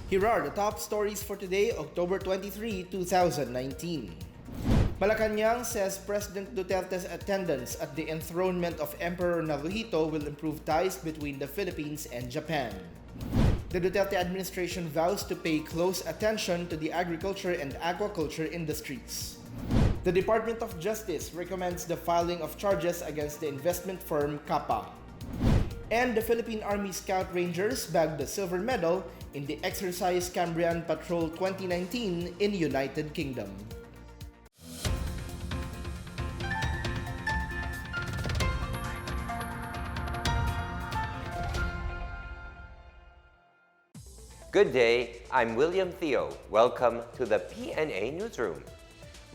Here are the top stories for today, October 23, 2019. Malacanang says President Duterte's attendance at the enthronement of Emperor Naruhito will improve ties between the Philippines and Japan. The Duterte administration vows to pay close attention to the agriculture and aquaculture industries. The Department of Justice recommends the filing of charges against the investment firm KAPA. And the Philippine Army Scout Rangers bagged the silver medal in the exercise Cambrian Patrol 2019 in United Kingdom. Good day, I'm William Theo. Welcome to the PNA Newsroom.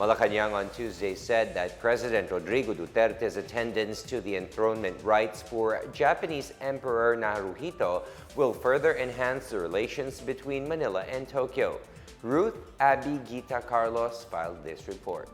Malacanang on Tuesday said that President Rodrigo Duterte's attendance to the enthronement rites for Japanese Emperor Naruhito will further enhance the relations between Manila and Tokyo. Ruth Abby Gita Carlos filed this report.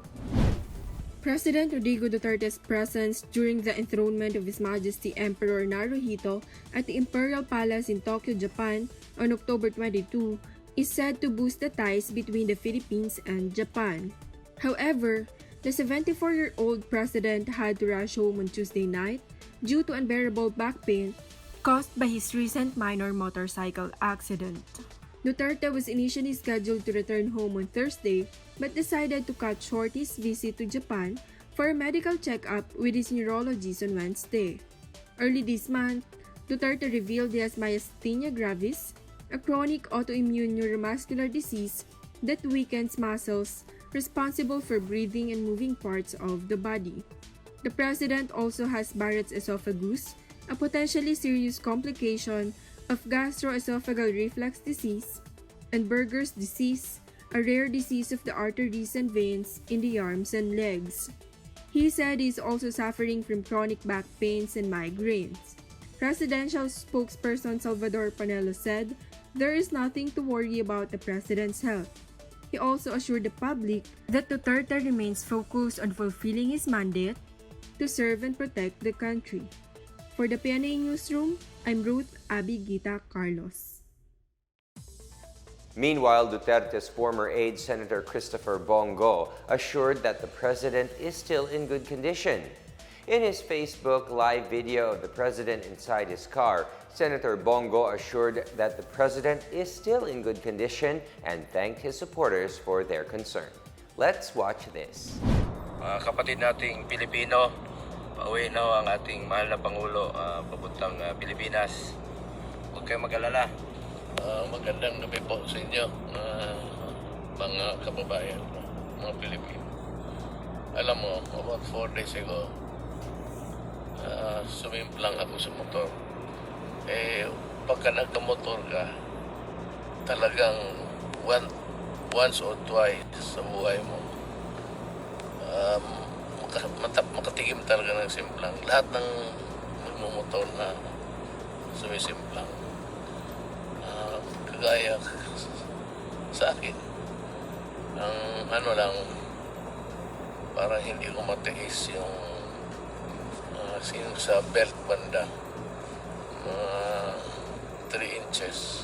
President Rodrigo Duterte's presence during the enthronement of His Majesty Emperor Naruhito at the Imperial Palace in Tokyo, Japan on October 22 is said to boost the ties between the Philippines and Japan. However, the 74-year-old president had to rush home on Tuesday night due to unbearable back pain caused by his recent minor motorcycle accident. Duterte was initially scheduled to return home on Thursday but decided to cut short his visit to Japan for a medical checkup with his neurologist on Wednesday. Early this month, Duterte revealed he has myasthenia gravis, a chronic autoimmune neuromuscular disease that weakens muscles responsible for breathing and moving parts of the body. The president also has Barrett's esophagus, a potentially serious complication of gastroesophageal reflux disease, and Berger's disease, a rare disease of the arteries and veins in the arms and legs. He said he is also suffering from chronic back pains and migraines. Presidential spokesperson Salvador Panelo said there is nothing to worry about the president's health. He also assured the public that Duterte remains focused on fulfilling his mandate to serve and protect the country. For the PNA Newsroom, I'm Ruth Abby Gita Carlos. Meanwhile, Duterte's former aide, Senator Christopher Bongo, assured that the president is still in good condition. In his Facebook live video of the president inside his car, Senator Bongo assured that the president is still in good condition and thanked his supporters for their concern. Let's watch this. Mga kapatid nating Pilipino, pauwi na ang ating mahal na Pangulo papuntang Pilipinas. Huwag kayong mag-alala. Magandang gabi po sa inyo, mga kababayan, mga Pilipino. Alam mo, about 4 days ago, sumimplang ako sa motor. Pagka nagka-motor ka, talagang once or twice sa buhay mo, makatigim talaga ng simplang. Lahat ng nagmumotor na sumisimplang. Kagaya sa akin, ang ano lang, parang hindi ko matiis yung sa belt banda, 3 inches,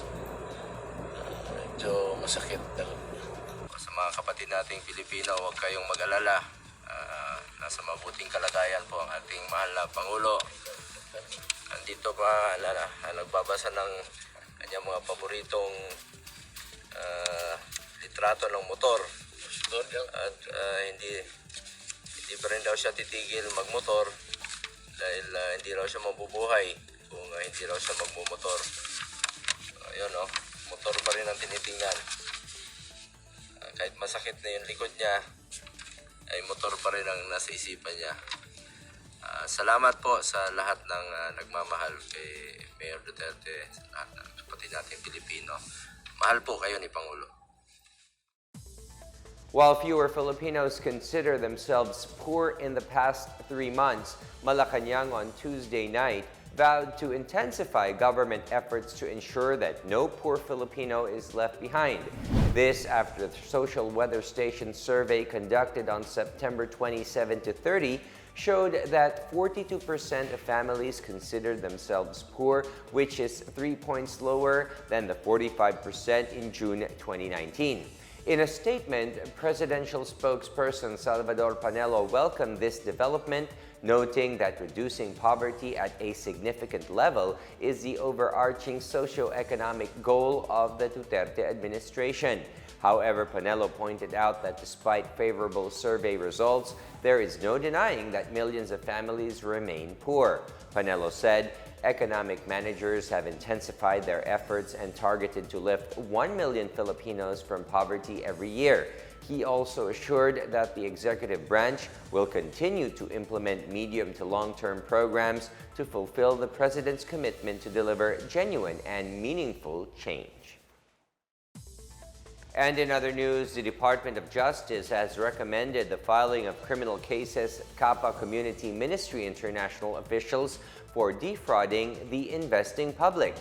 medyo masakit talaga. Sa mga kapatid nating Pilipino, huwag kayong mag-alala. Nasa mabuting kalagayan po ang ating mahal na Pangulo. Andito pa nagbabasa ng kanyang mga paboritong litrato ng motor. At hindi pa rin daw siya titigil magmotor dahil hindi raw siya mabubuhay kung hindi raw siya magmumotor. Ayun, motor pa rin ang tinitingnan. Kahit masakit na yung likod niya, ay motor pa rin ang nasa isipan niya. Salamat po sa lahat ng nagmamahal kay Mayor Duterte, sa lahat ng kapatid nating Pilipino. Mahal po kayo ni Pangulo. While fewer Filipinos consider themselves poor in the past 3 months, Malacanang on Tuesday night vowed to intensify government efforts to ensure that no poor Filipino is left behind. This after the social weather station survey conducted on September 27 to 30 showed that 42% of families considered themselves poor, which is 3 points lower than the 45% in June 2019. In a statement, presidential spokesperson Salvador Panelo welcomed this development, noting that reducing poverty at a significant level is the overarching socio-economic goal of the Duterte administration. However, Panelo pointed out that despite favorable survey results, there is no denying that millions of families remain poor. Panelo said, economic managers have intensified their efforts and targeted to lift 1 million Filipinos from poverty every year. He also assured that the executive branch will continue to implement medium to long-term programs to fulfill the president's commitment to deliver genuine and meaningful change. And in other news, the Department of Justice has recommended the filing of criminal cases KAPA Community Ministry International officials for defrauding the investing public.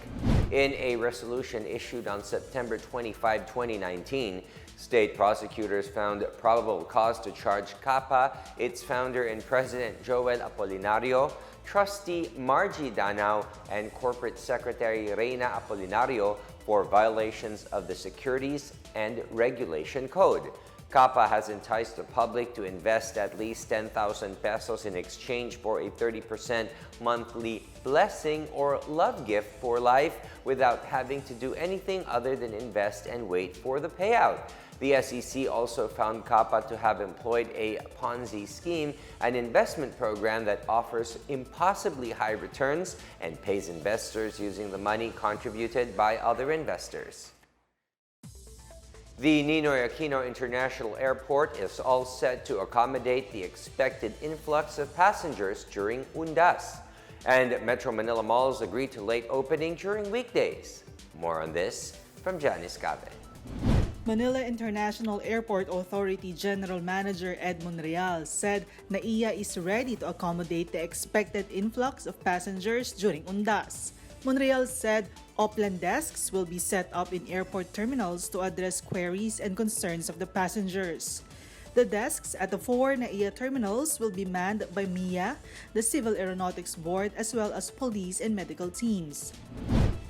In a resolution issued on September 25, 2019, state prosecutors found probable cause to charge KAPA, its founder and president Joel Apolinario, trustee Margie Danao, and corporate secretary Reina Apolinario for violations of the Securities and Regulation Code. KAPA has enticed the public to invest at least 10,000 pesos in exchange for a 30% monthly blessing or love gift for life without having to do anything other than invest and wait for the payout. The SEC also found KAPA to have employed a Ponzi scheme, an investment program that offers impossibly high returns and pays investors using the money contributed by other investors. The Ninoy Aquino International Airport is all set to accommodate the expected influx of passengers during Undas. And Metro Manila malls agreed to late opening during weekdays. More on this from Janice Cave. Manila International Airport Authority General Manager Edmond Real said NAIA is ready to accommodate the expected influx of passengers during Undas. Monreal said Oplan desks will be set up in airport terminals to address queries and concerns of the passengers. The desks at the 4 NAIA terminals will be manned by MIA, the Civil Aeronautics Board, as well as police and medical teams.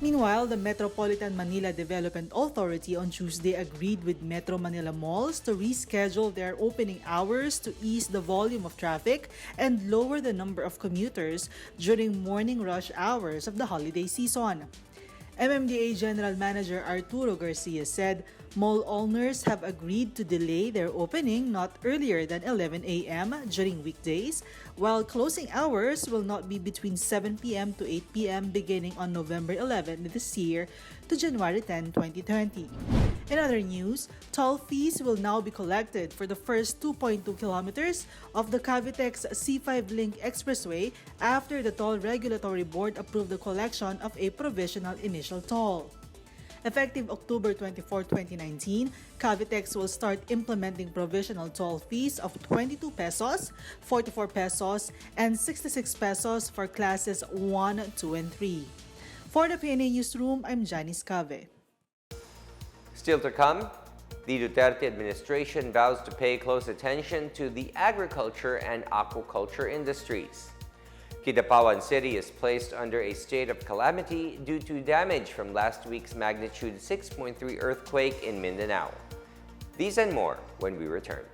Meanwhile, the Metropolitan Manila Development Authority on Tuesday agreed with Metro Manila malls to reschedule their opening hours to ease the volume of traffic and lower the number of commuters during morning rush hours of the holiday season. MMDA General Manager Arturo Garcia said mall owners have agreed to delay their opening not earlier than 11 a.m. during weekdays, while closing hours will not be between 7 p.m. to 8 p.m. beginning on November 11 this year to January 10, 2020. In other news, toll fees will now be collected for the first 2.2 kilometers of the Cavitex C5 Link Expressway after the Toll Regulatory Board approved the collection of a provisional initial toll. Effective October 24, 2019, Cavitex will start implementing provisional toll fees of 22 pesos, 44 pesos, and 66 pesos for classes 1, 2, and 3. For the PNA Newsroom, I'm Janice Cave. Still to come, the Duterte administration vows to pay close attention to the agriculture and aquaculture industries. Kidapawan City is placed under a state of calamity due to damage from last week's magnitude 6.3 earthquake in Mindanao. These and more when we return.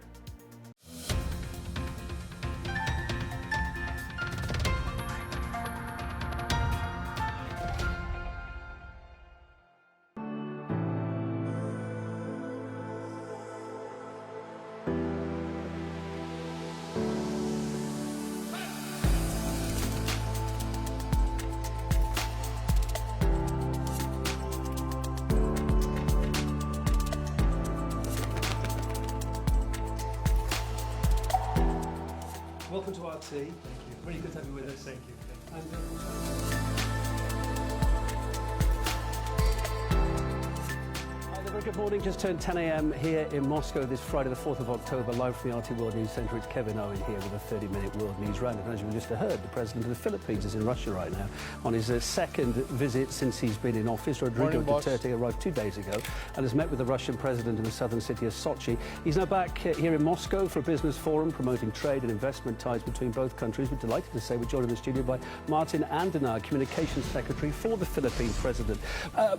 Welcome to RT. Thank you. Really good to have you with us. Thank you. They're very good morning. Just turned 10 a.m. here in Moscow this Friday, the 4th of October. Live from the RT World News Centre, it's Kevin Owen here with a 30-minute World News Roundup. And as you just heard, the President of the Philippines is in Russia right now on his second visit since he's been in office. Rodrigo Duterte arrived 2 days ago and has met with the Russian President in the southern city of Sochi. He's now back here in Moscow for a business forum promoting trade and investment ties between both countries. We're delighted to say we're joined in the studio by Martin Andanar, Communications Secretary for the Philippine President.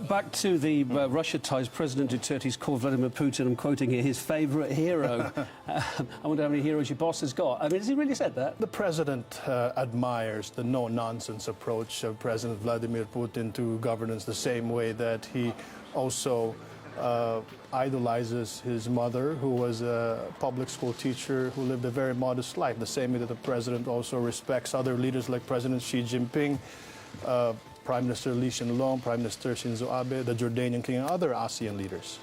Back to the Russia ties. President Duterte's called Vladimir Putin, I'm quoting here, his favourite hero. I wonder how many heroes your boss has got. I mean, has he really said that? The president admires the no-nonsense approach of President Vladimir Putin to governance, the same way that he also idolizes his mother, who was a public school teacher who lived a very modest life, the same way that the president also respects other leaders like President Xi Jinping, Prime Minister Lee Hsien Loong, Prime Minister Shinzo Abe, the Jordanian king, and other ASEAN leaders.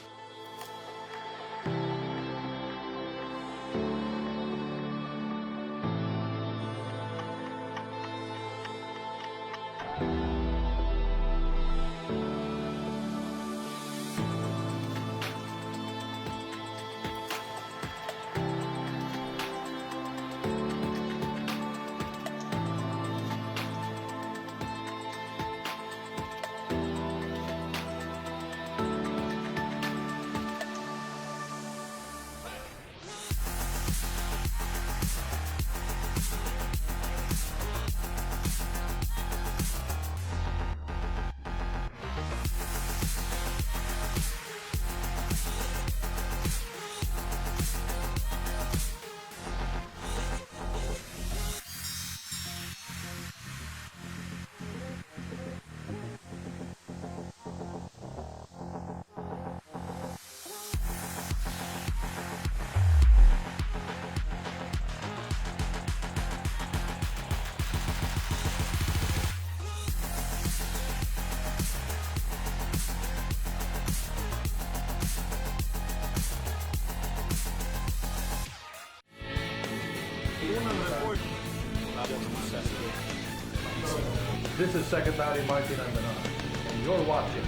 This is Secretary Martin Andanar, and you're watching.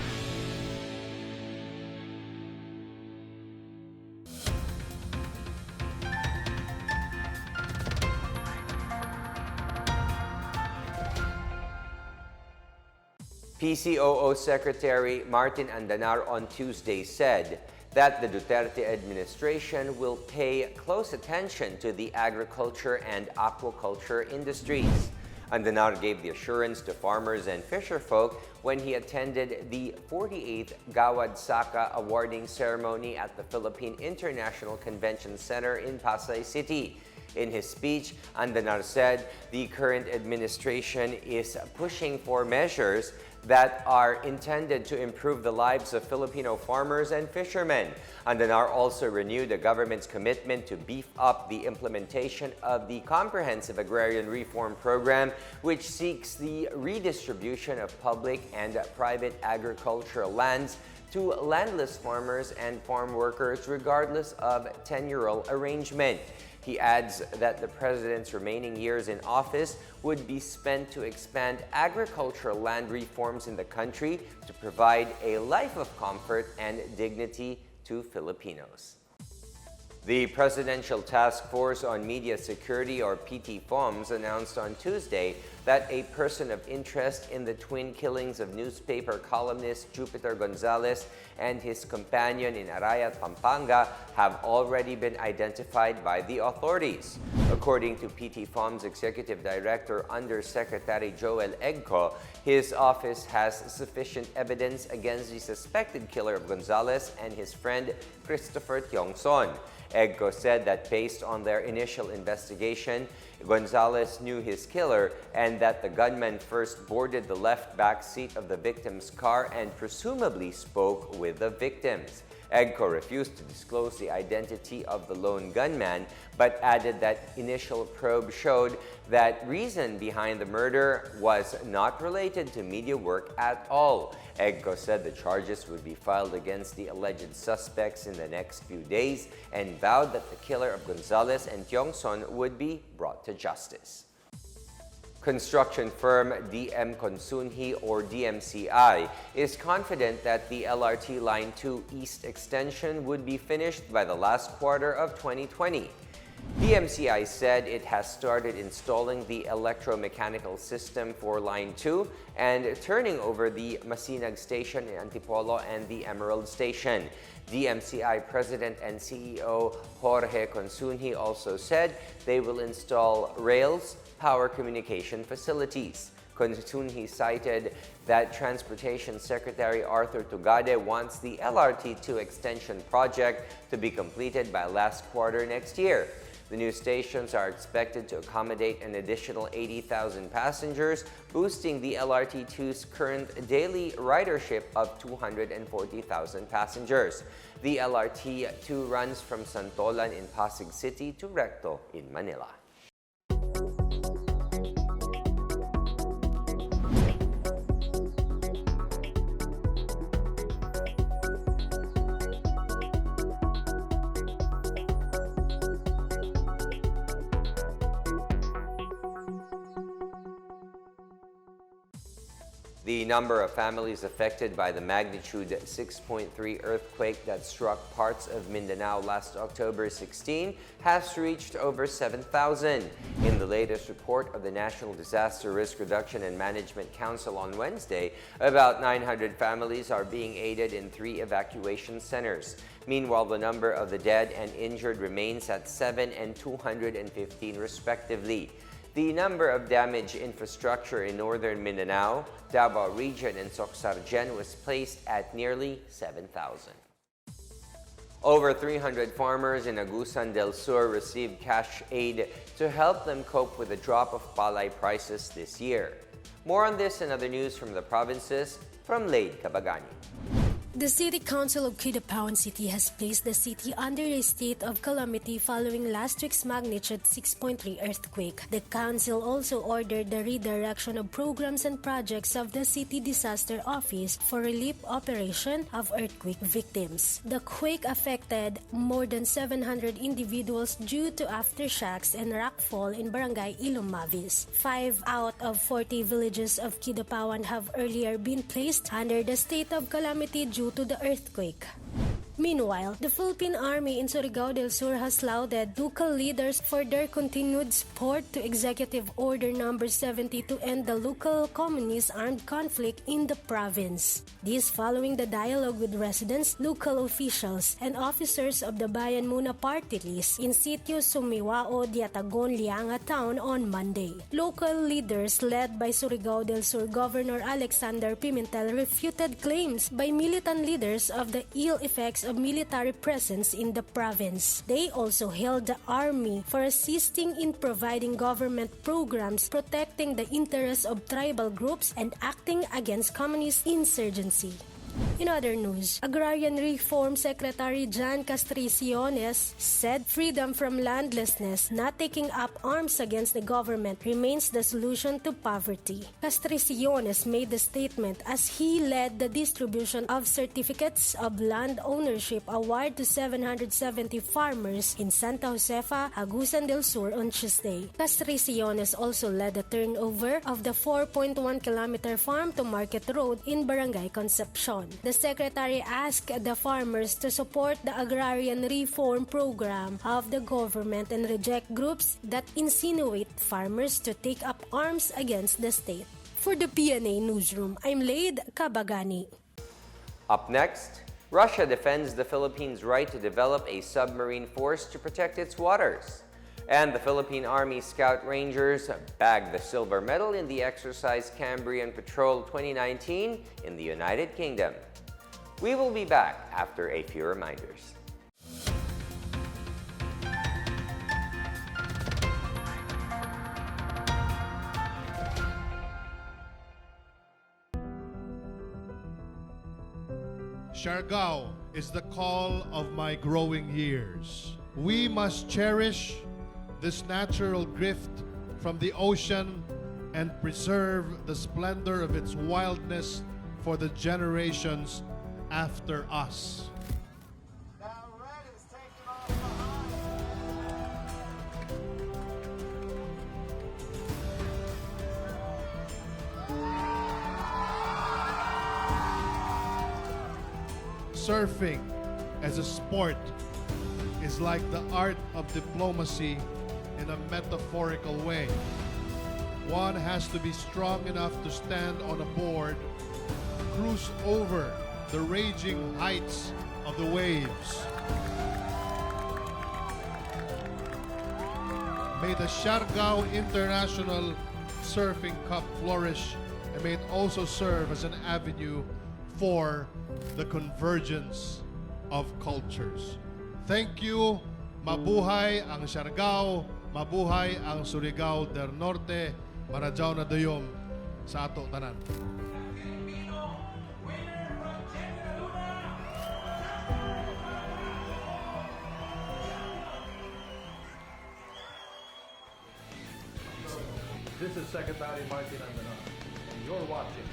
PCOO Secretary Martin Andanar on Tuesday said that the Duterte administration will pay close attention to the agriculture and aquaculture industries. Andanar gave the assurance to farmers and fisherfolk when he attended the 48th Gawad Saka awarding ceremony at the Philippine International Convention Center in Pasay City. In his speech, Andanar said the current administration is pushing for measures that are intended to improve the lives of Filipino farmers and fishermen. Andanar also renewed the government's commitment to beef up the implementation of the Comprehensive Agrarian Reform Program, which seeks the redistribution of public and private agricultural lands to landless farmers and farm workers regardless of tenural arrangement. He adds that the president's remaining years in office would be spent to expand agricultural land reforms in the country to provide a life of comfort and dignity to Filipinos. The Presidential Task Force on Media Security, or PTFOMS, announced on Tuesday that a person of interest in the twin killings of newspaper columnist Jupiter Gonzalez and his companion in Arayat, Pampanga have already been identified by the authorities. According to PTFOM's Executive Director Undersecretary Joel Egco, his office has sufficient evidence against the suspected killer of Gonzalez and his friend Christopher Tiongson. Egco said that based on their initial investigation, Gonzalez knew his killer and that the gunman first boarded the left back seat of the victim's car and presumably spoke with the victims. Egco refused to disclose the identity of the lone gunman, but added that initial probe showed that reason behind the murder was not related to media work at all. Egco said the charges would be filed against the alleged suspects in the next few days and vowed that the killer of Gonzalez and Tiongson would be brought to justice. Construction firm DM Consunhi or DMCI is confident that the LRT Line 2 East Extension would be finished by the last quarter of 2020. DMCI said it has started installing the electromechanical system for Line 2 and turning over the Masinag Station in Antipolo and the Emerald Station. DMCI President and CEO Jorge Consunhi also said they will install rails, power communication facilities. Consunhi cited that Transportation Secretary Arthur Tugade wants the LRT2 extension project to be completed by last quarter next year. The new stations are expected to accommodate an additional 80,000 passengers, boosting the LRT2's current daily ridership of 240,000 passengers. The LRT2 runs from Santolan in Pasig City to Recto in Manila. The number of families affected by the magnitude 6.3 earthquake that struck parts of Mindanao last October 16 has reached over 7,000. In the latest report of the National Disaster Risk Reduction and Management Council on Wednesday, about 900 families are being aided in 3 evacuation centers. Meanwhile, the number of the dead and injured remains at 7 and 215 respectively. The number of damaged infrastructure in northern Mindanao, Davao Region, and Socsargen was placed at nearly 7,000. Over 300 farmers in Surigao Del Sur received cash aid to help them cope with the drop of palay prices this year. More on this and other news from the provinces from Lade Cabagani. The City Council of Kidapawan City has placed the city under a state of calamity following last week's magnitude 6.3 earthquake. The council also ordered the redirection of programs and projects of the City Disaster Office for relief operation of earthquake victims. The quake affected more than 700 individuals due to aftershocks and rockfall in Barangay Ilomavis. 5 out of 40 villages of Kidapawan have earlier been placed under the state of calamity due to the earthquake. Meanwhile, the Philippine Army in Surigao del Sur has lauded local leaders for their continued support to Executive Order No. 70 to end the local communist armed conflict in the province. This following the dialogue with residents, local officials, and officers of the Bayan Muna party list in Sitio Sumiwao, Diatagon, Lianga Town on Monday. Local leaders led by Surigao del Sur Governor Alexander Pimentel refuted claims by militant leaders of the ill effects of military presence in the province. They also hailed the army for assisting in providing government programs protecting the interests of tribal groups and acting against communist insurgency. In other news, Agrarian Reform Secretary Jan Castriciones said freedom from landlessness, not taking up arms against the government, remains the solution to poverty. Castriciones made the statement as he led the distribution of certificates of land ownership award to 770 farmers in Santa Josefa, Agusan del Sur on Tuesday. Castriciones also led the turnover of the 4.1-kilometer farm-to-market road in Barangay Concepcion. The secretary asked the farmers to support the agrarian reform program of the government and reject groups that insinuate farmers to take up arms against the state. For the PNA Newsroom, I'm Lade Cabagani. Up next, Russia defends the Philippines' right to develop a submarine force to protect its waters. And the Philippine Army Scout Rangers bagged the silver medal in the exercise Cambrian Patrol 2019 in the United Kingdom. We will be back after a few reminders. Surigao is the call of my growing years. We must cherish this natural gift from the ocean and preserve the splendor of its wildness for the generations after us. surfing as a sport is like the art of diplomacy in a metaphorical way. One has to be strong enough to stand on a board, cruise over the raging heights of the waves. May the Surigao International Surfing Cup flourish, and may it also serve as an avenue for the convergence of cultures. Thank you. Mabuhay ang Surigao, mabuhay ang Surigao del Norte, marajaw na dayom sa ato tanan. This is Secretary Martin Andanar, and you're watching.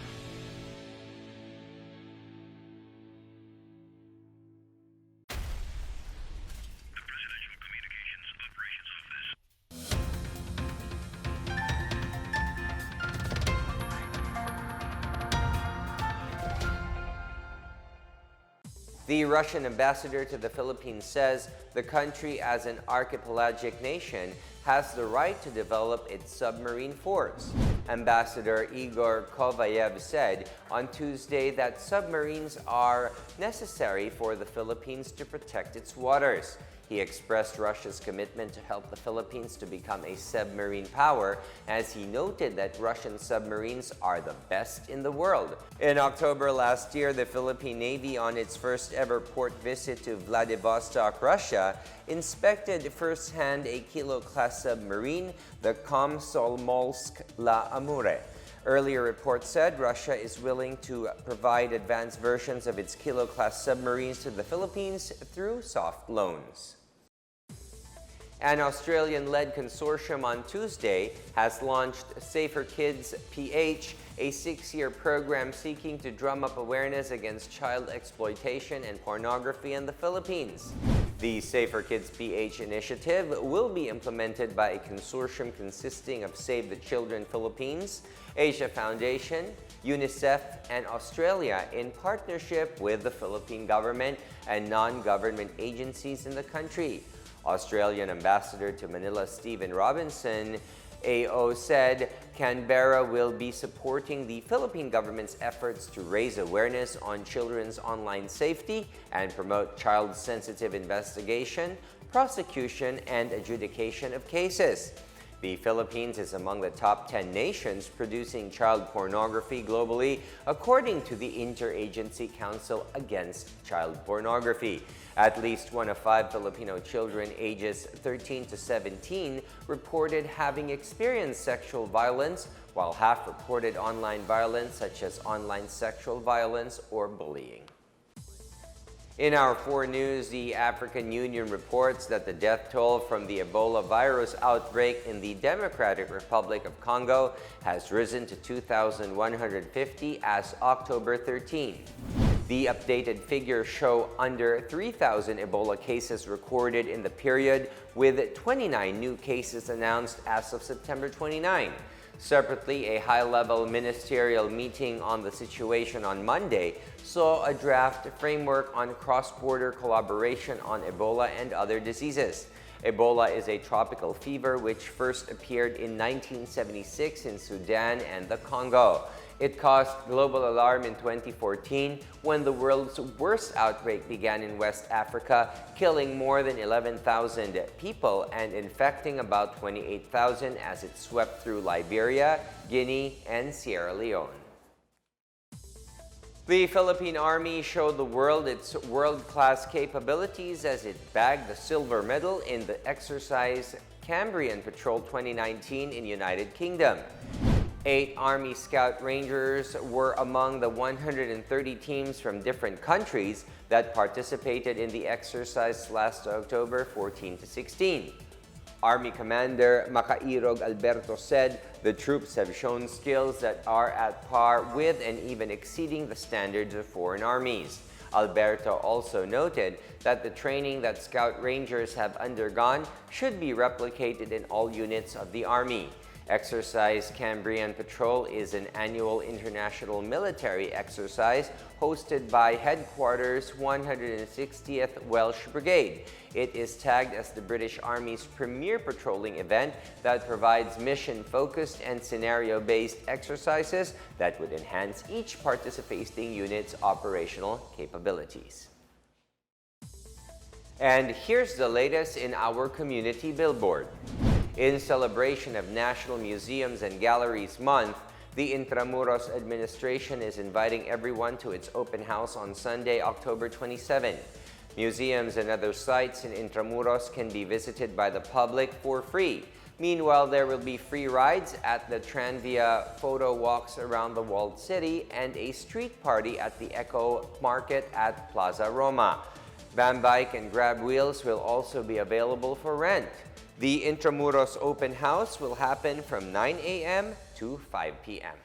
The Russian ambassador to the Philippines says the country, as an archipelagic nation, has the right to develop its submarine force. Ambassador Igor Kovayev said on Tuesday that submarines are necessary for the Philippines to protect its waters. He expressed Russia's commitment to help the Philippines to become a submarine power, as he noted that Russian submarines are the best in the world. In October last year, the Philippine Navy, on its first ever port visit to Vladivostok, Russia, inspected firsthand a Kilo-class submarine, the Komsomolsk-La Amure. Earlier reports said Russia is willing to provide advanced versions of its Kilo-class submarines to the Philippines through soft loans. An Australian-led consortium on Tuesday has launched Safer Kids PH, a 6-year program seeking to drum up awareness against child exploitation and pornography in the Philippines. The Safer Kids PH initiative will be implemented by a consortium consisting of Save the Children Philippines, Asia Foundation, UNICEF, and Australia, in partnership with the Philippine government and non-government agencies in the country. Australian Ambassador to Manila Stephen Robinson, AO, said Canberra will be supporting the Philippine government's efforts to raise awareness on children's online safety and promote child-sensitive investigation, prosecution, and adjudication of cases. The Philippines is among the top 10 nations producing child pornography globally, according to the Interagency Council Against Child Pornography. At least 1 of 5 Filipino children ages 13 to 17 reported having experienced sexual violence, while half reported online violence, such as online sexual violence or bullying. In our 4 news, the African Union reports that the death toll from the Ebola virus outbreak in the Democratic Republic of Congo has risen to 2,150 as October 13. The updated figures show under 3,000 Ebola cases recorded in the period, with 29 new cases announced as of September 29. Separately, a high-level ministerial meeting on the situation on Monday saw a draft framework on cross-border collaboration on Ebola and other diseases. Ebola is a tropical fever which first appeared in 1976 in Sudan and the Congo. It caused global alarm in 2014 when the world's worst outbreak began in West Africa, killing more than 11,000 people and infecting about 28,000 as it swept through Liberia, Guinea, and Sierra Leone. The Philippine Army showed the world its world-class capabilities as it bagged the silver medal in the exercise Cambrian Patrol 2019 in United Kingdom. 8 Army Scout Rangers were among the 130 teams from different countries that participated in the exercise last October 14 to 16. Army Commander Macairog Alberto said the troops have shown skills that are at par with and even exceeding the standards of foreign armies. Alberto also noted that the training that Scout Rangers have undergone should be replicated in all units of the Army. Exercise Cambrian Patrol is an annual international military exercise hosted by Headquarters 160th Welsh Brigade. It is tagged as the British Army's premier patrolling event that provides mission-focused and scenario-based exercises that would enhance each participating unit's operational capabilities. And here's the latest in our community billboard. In celebration of National Museums and Galleries Month, the Intramuros administration is inviting everyone to its open house on Sunday, October 27. Museums and other sites in Intramuros can be visited by the public for free. Meanwhile, there will be free rides at the Tranvia photo walks around the walled city and a street party at the Eco Market at Plaza Roma. Bambike and grab wheels will also be available for rent. The Intramuros Open House will happen from 9 a.m. to 5 p.m.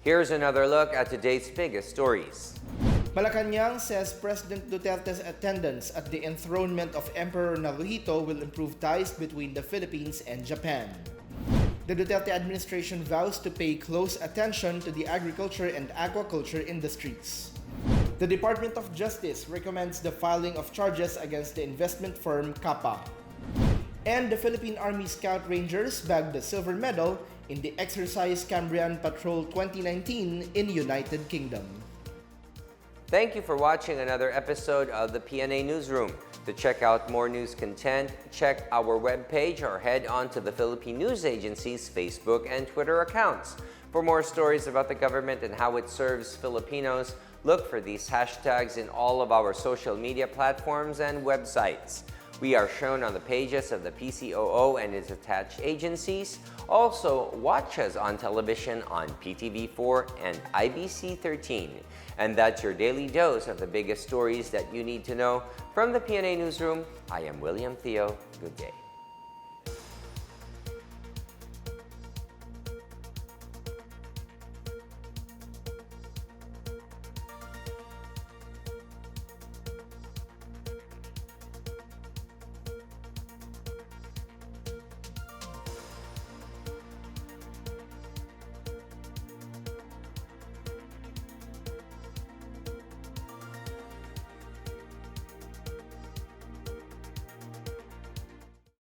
Here's another look at today's biggest stories. Malacanang says President Duterte's attendance at the enthronement of Emperor Naruhito will improve ties between the Philippines and Japan. The Duterte administration vows to pay close attention to the agriculture and aquaculture industries. The Department of Justice recommends the filing of charges against the investment firm KAPA. And the Philippine Army Scout Rangers bagged the silver medal in the Exercise Cambrian Patrol 2019 in United Kingdom. Thank you for watching another episode of the PNA Newsroom. To check out more news content, check our webpage or head on to the Philippine News Agency's Facebook and Twitter accounts. For more stories about the government and how it serves Filipinos, look for these hashtags in all of our social media platforms and websites. We are shown on the pages of the PCOO and its attached agencies. Also, watch us on television on PTV4 and IBC 13. And that's your daily dose of the biggest stories that you need to know. From the PNA Newsroom, I am William Theo. Good day.